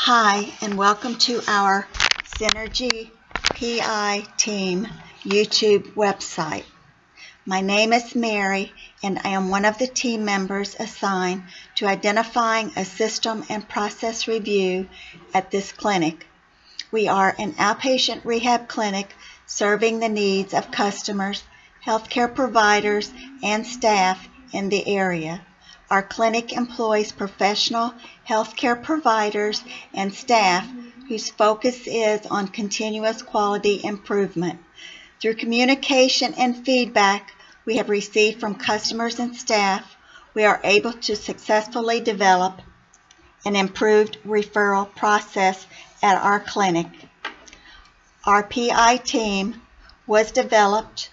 Hi, and welcome to our Synergy PI Team YouTube website. My name is Mary, and I am one of the team members assigned to identifying a system and process review at this clinic. We are an outpatient rehab clinic serving the needs of customers, healthcare providers, and staff in the area. Our clinic employs professional healthcare providers and staff whose focus is on continuous quality improvement. Through communication and feedback we have received from customers and staff, we are able to successfully develop an improved referral process at our clinic. Our PI team was developed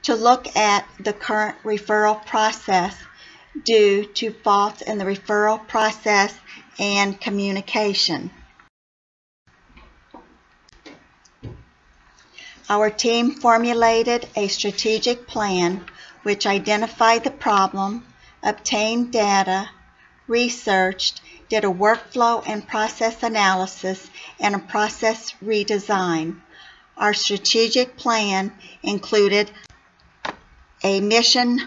to look at the current referral process due to faults in the referral process and communication. Our team formulated a strategic plan which identified the problem, obtained data, researched, did a workflow and process analysis, and a process redesign. Our strategic plan included a mission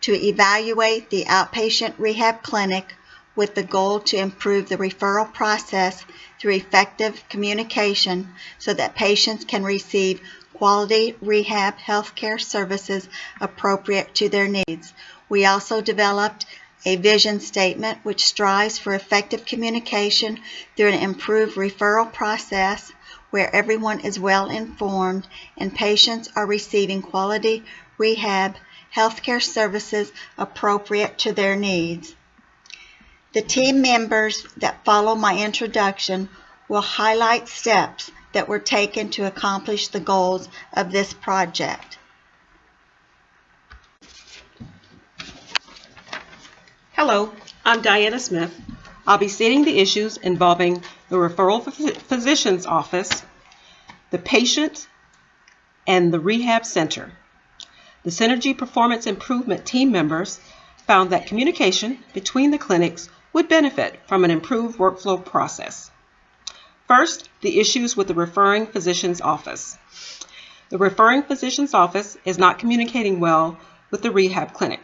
to evaluate the outpatient rehab clinic with the goal to improve the referral process through effective communication so that patients can receive quality rehab healthcare services appropriate to their needs. We also developed a vision statement which strives for effective communication through an improved referral process where everyone is well informed and patients are receiving quality rehab healthcare services appropriate to their needs. The team members that follow my introduction will highlight steps that were taken to accomplish the goals of this project. Hello, I'm Diana Smith. I'll be stating the issues involving the referral physician's office, the patient, and the rehab center. The Synergy Performance Improvement team members found that communication between the clinics would benefit from an improved workflow process. First, the issues with the referring physician's office. The referring physician's office is not communicating well with the rehab clinic.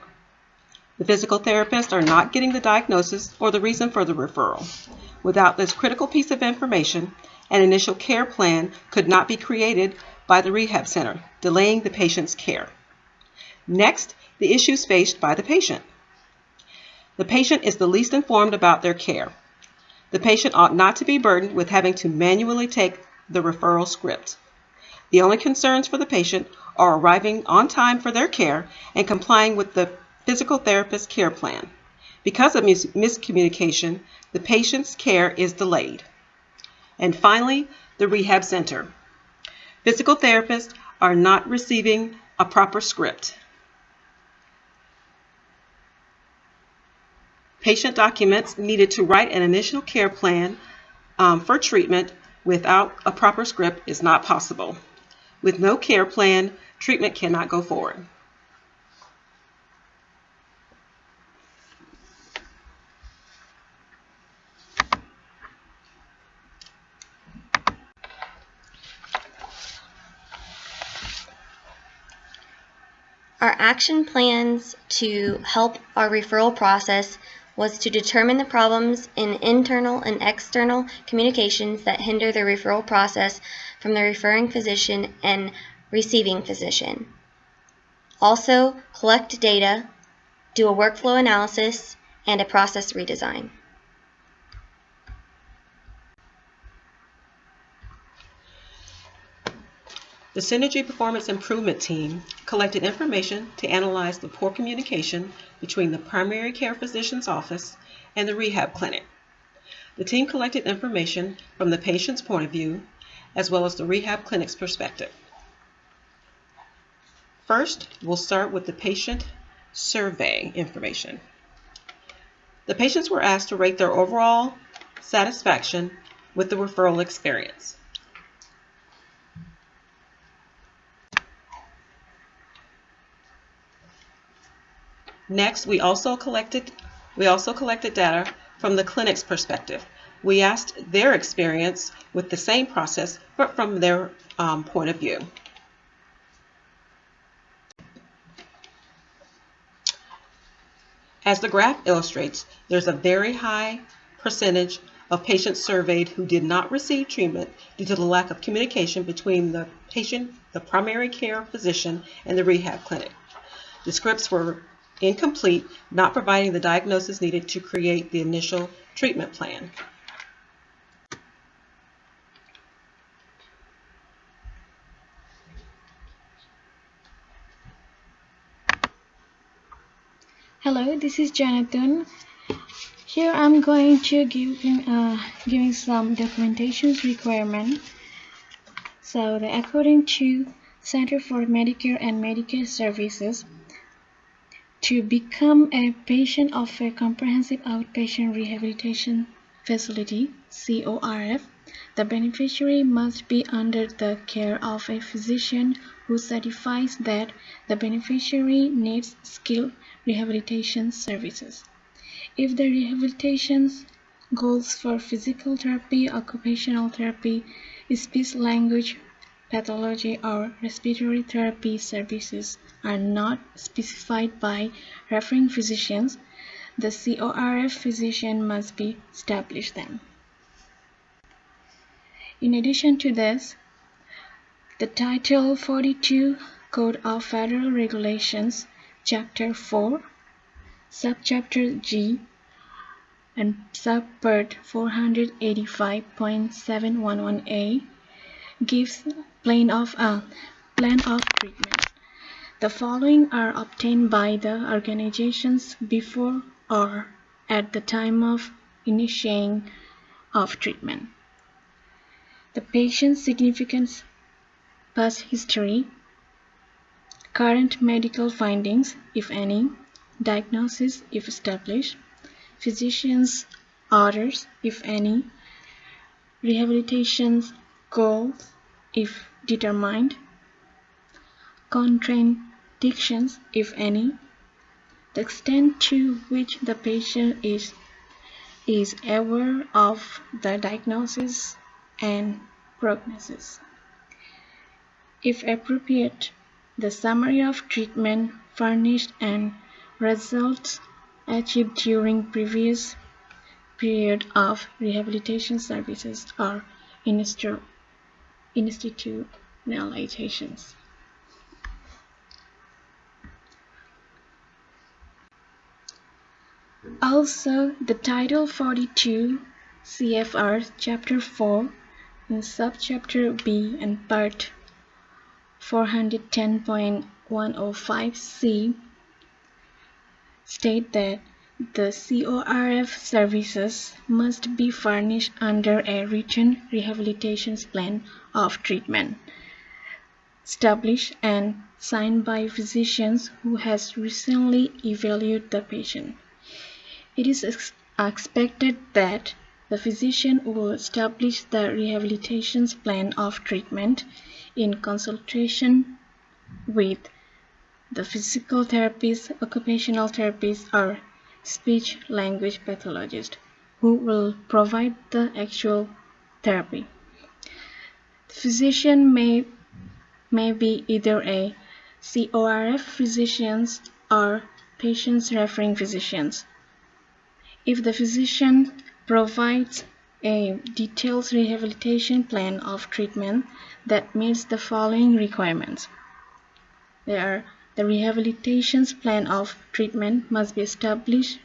The physical therapists are not getting the diagnosis or the reason for the referral. Without this critical piece of information, an initial care plan could not be created by the rehab center, delaying the patient's care. Next, the issues faced by the patient. The patient is the least informed about their care. The patient ought not to be burdened with having to manually take the referral script. The only concerns for the patient are arriving on time for their care and complying with the physical therapist care plan. Because of miscommunication, the patient's care is delayed. And finally, the rehab center. Physical therapists are not receiving a proper script. Patient documents needed to write an initial care plan for treatment without a proper script is not possible. With no care plan, treatment cannot go forward. Our action plans to help our referral process was to determine the problems in internal and external communications that hinder the referral process from the referring physician and receiving physician. Also, collect data, do a workflow analysis, and a process redesign. The Synergy Performance Improvement team collected information to analyze the poor communication between the primary care physician's office and the rehab clinic. The team collected information from the patient's point of view as well as the rehab clinic's perspective. First, we'll start with the patient survey information. The patients were asked to rate their overall satisfaction with the referral experience. Next, we also collected data from the clinic's perspective. We asked their experience with the same process, but from their point of view. As the graph illustrates, there's a very high percentage of patients surveyed who did not receive treatment due to the lack of communication between the patient, the primary care physician, and the rehab clinic. The scripts were incomplete, not providing the diagnosis needed to create the initial treatment plan. Hello, this is Jonathan. Here I'm going to giving some documentation requirement. So according to Center for Medicare and Medicaid Services, to become a patient of a comprehensive outpatient rehabilitation facility, CORF, the beneficiary must be under the care of a physician who certifies that the beneficiary needs skilled rehabilitation services. If the rehabilitation goals for physical therapy, occupational therapy, speech language pathology, or respiratory therapy services are not specified by referring physicians, the CORF physician must be established them. In addition to this, the Title 42 Code of Federal Regulations, Chapter 4, Subchapter G, and Subpart 485.711A gives plan of treatment. The following are obtained by the organizations before or at the time of initiating of treatment. The patient's significant past history, current medical findings, if any, diagnosis, if established, physician's orders, if any, rehabilitation goals, if determined, contraindications, if any, the extent to which the patient is aware of the diagnosis and prognosis. If appropriate, the summary of treatment furnished and results achieved during previous period of rehabilitation services or institutionalizations. Also, the Title 42 CFR Chapter 4 in Subchapter B and Part 410.105C state that the CORF services must be furnished under a written rehabilitation plan of treatment, established and signed by physicians who has recently evaluated the patient. It is expected that the physician will establish the rehabilitation plan of treatment in consultation with the physical therapist, occupational therapist, or speech language pathologist who will provide the actual therapy. The physician may be either a CORF physician or patient's referring physicians. If the physician provides a detailed rehabilitation plan of treatment that meets the following requirements. The rehabilitation plan of treatment must be established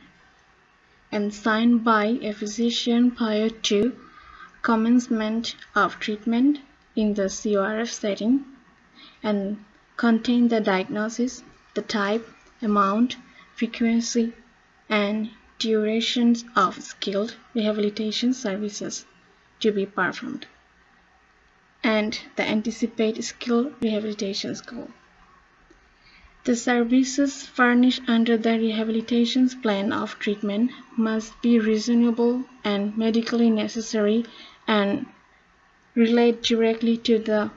and signed by a physician prior to commencement of treatment in the CORF setting and contain the diagnosis, the type, amount, frequency, and durations of skilled rehabilitation services to be performed, and the anticipated skilled rehabilitation goal. The services furnished under the rehabilitation plan of treatment must be reasonable and medically necessary and relate directly to the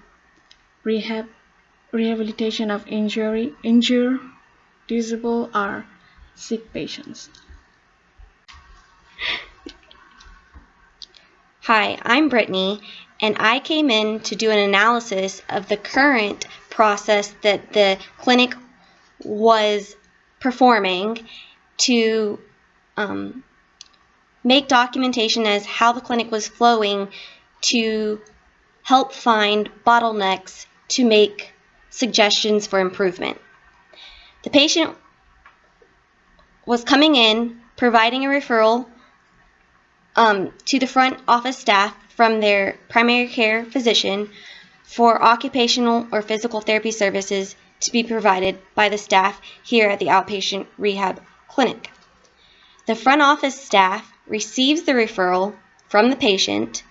rehabilitation of injured, disabled, or sick patients. Hi, I'm Brittany, and I came in to do an analysis of the current process that the clinic was performing to make documentation as how the clinic was flowing to help find bottlenecks to make suggestions for improvement. The patient was coming in, providing a referral to the front office staff from their primary care physician for occupational or physical therapy services to be provided by the staff here at the outpatient rehab clinic. The front office staff receives the referral from the patient.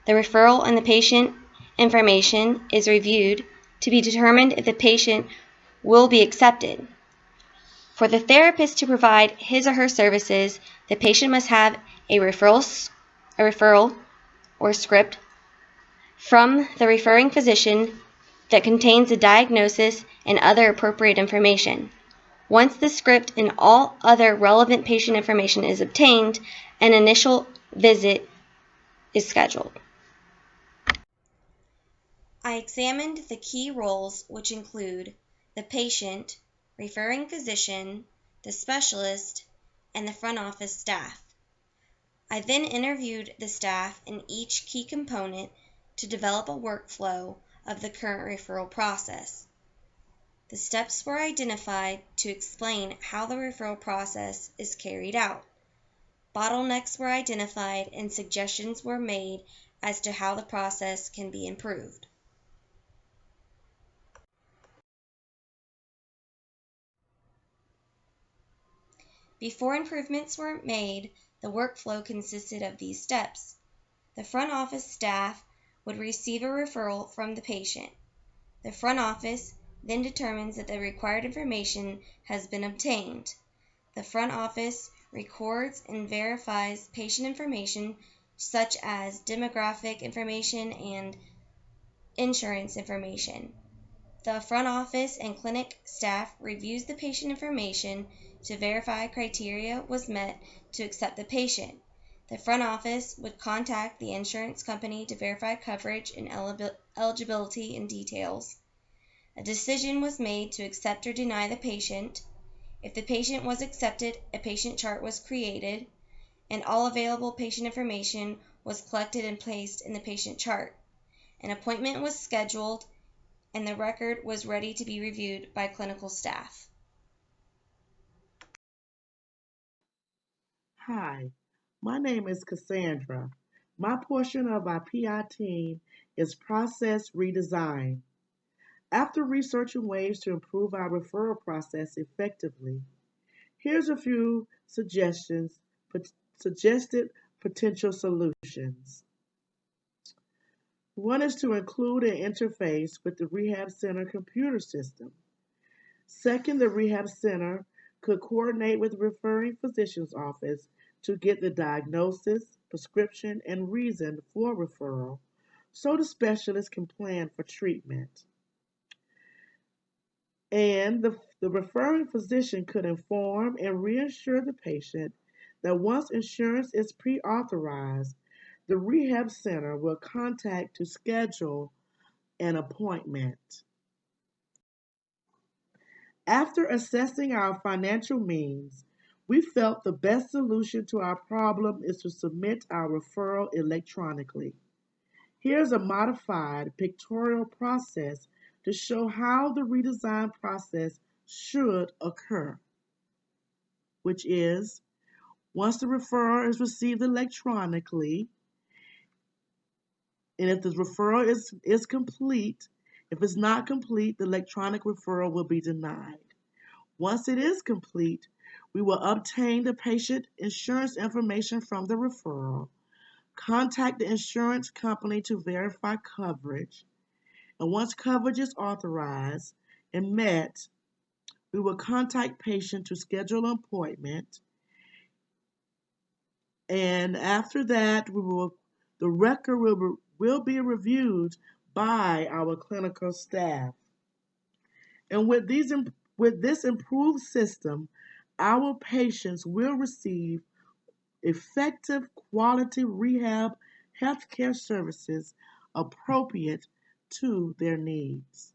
The referral and the patient information is reviewed to be determined if the patient will be accepted. For the therapist to provide his or her services, the patient must have a referral or script from the referring physician that contains a diagnosis and other appropriate information. Once the script and all other relevant patient information is obtained, an initial visit is scheduled. I examined the key roles, which include the patient, referring physician, the specialist, and the front office staff. I then interviewed the staff in each key component to develop a workflow of the current referral process. The steps were identified to explain how the referral process is carried out. Bottlenecks were identified and suggestions were made as to how the process can be improved. Before improvements were made, the workflow consisted of these steps. The front office staff would receive a referral from the patient. The front office then determines that the required information has been obtained. The front office records and verifies patient information such as demographic information and insurance information. The front office and clinic staff reviews the patient information to verify criteria was met to accept the patient. The front office would contact the insurance company to verify coverage and eligibility and details. A decision was made to accept or deny the patient. If the patient was accepted, a patient chart was created, and all available patient information was collected and placed in the patient chart. An appointment was scheduled, and the record was ready to be reviewed by clinical staff. Hi, my name is Cassandra. My portion of our PI team is process redesign. After researching ways to improve our referral process effectively, here's a few suggested potential solutions. One is to include an interface with the rehab center computer system. Second, the rehab center could coordinate with the referring physician's office to get the diagnosis, prescription, and reason for referral so the specialist can plan for treatment. And the referring physician could inform and reassure the patient that once insurance is pre authorized, the rehab center will contact to schedule an appointment. After assessing our financial means, we felt the best solution to our problem is to submit our referral electronically. Here's a modified pictorial process to show how the redesign process should occur, which is once the referral is received electronically, and if the referral is complete, if it's not complete, the electronic referral will be denied. Once it is complete, we will obtain the patient insurance information from the referral, contact the insurance company to verify coverage, and once coverage is authorized and met, we will contact patient to schedule an appointment, and after that, the record will be reviewed by our clinical staff. And with this improved system, our patients will receive effective quality rehab healthcare services appropriate to their needs.